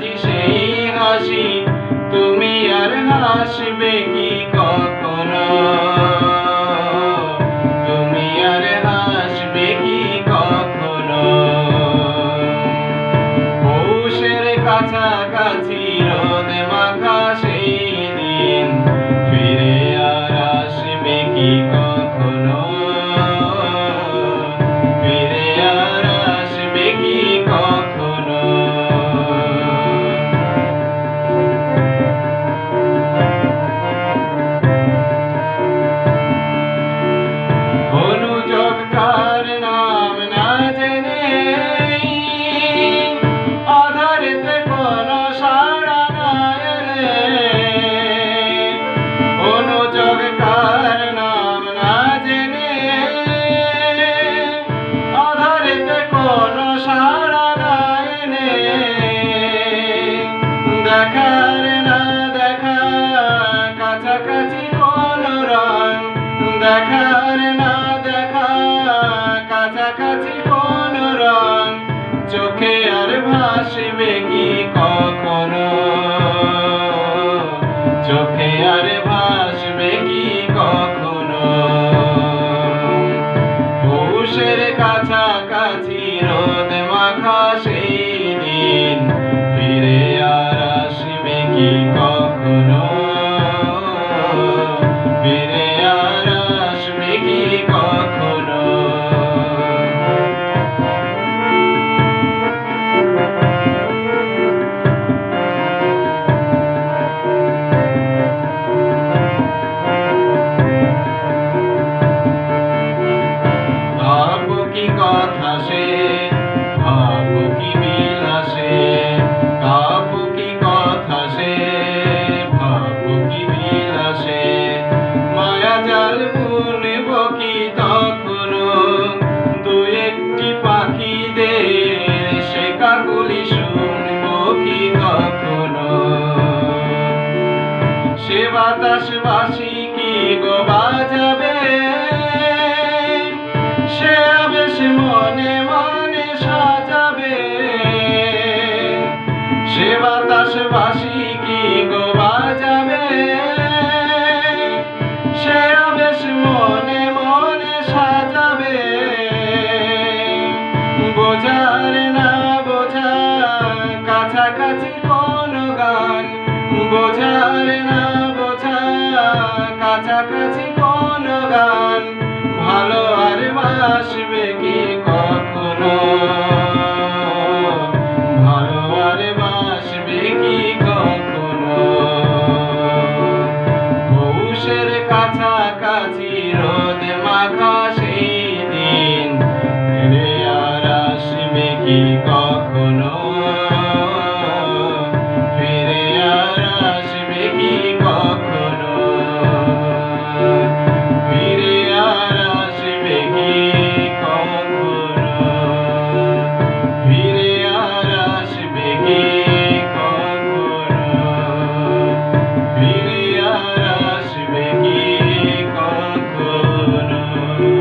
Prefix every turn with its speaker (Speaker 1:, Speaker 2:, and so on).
Speaker 1: হাসি সেই হাসি তুমি আর হাসবে কি কখনো? তুমি আর হাসবে কি কখনো? পৌষের কাছাকাছি রোদ মাখা সেই দিন ফিরে আর আসবে কি কখনো? ফিরে আর আসবে কি কখনো? অনুযোগ কার নাম না জেনে আধারেতে কোনো সাড়া না এলে, অনুযোগ কার নাম না জেনে আধারেতে কোনো সাড়া না এনে, দেখার না দেখা কাছাকাছি কোনো রং, দেখার না দেখা কাছাকাছি কোনো রং চোখে আর ভাসবে কি কখনো? চোখে আর ভাসবে কি কখনো? পৌষের কাছাকাছি রোদ মাখা সেই দিন ফিরে আর আসবে কি কখনো? ফিরে আর আসবে কি কখনো? ভাবো কি কথা সে, ভাবো কি বিলাসে, ভাবো কি কথা সে, ভাবো কি বিলাসে, মায়া জাল বুনব কি তখনো? দু একটি পাখিদের সে কাকলি শুনব কি তখনো? সে বাতাস বাসি কি গো বাজাবে, সে আবেশ মনে মনে সাজাবে, সে বাতাস বাসি কি গো বাজাবে, সে আবেশ মনে মনে সাজাবে। বোঝার না বোঝা কাছাকাছি কোনো গান, বোঝার না বোঝা কাছাকাছি কোনো গান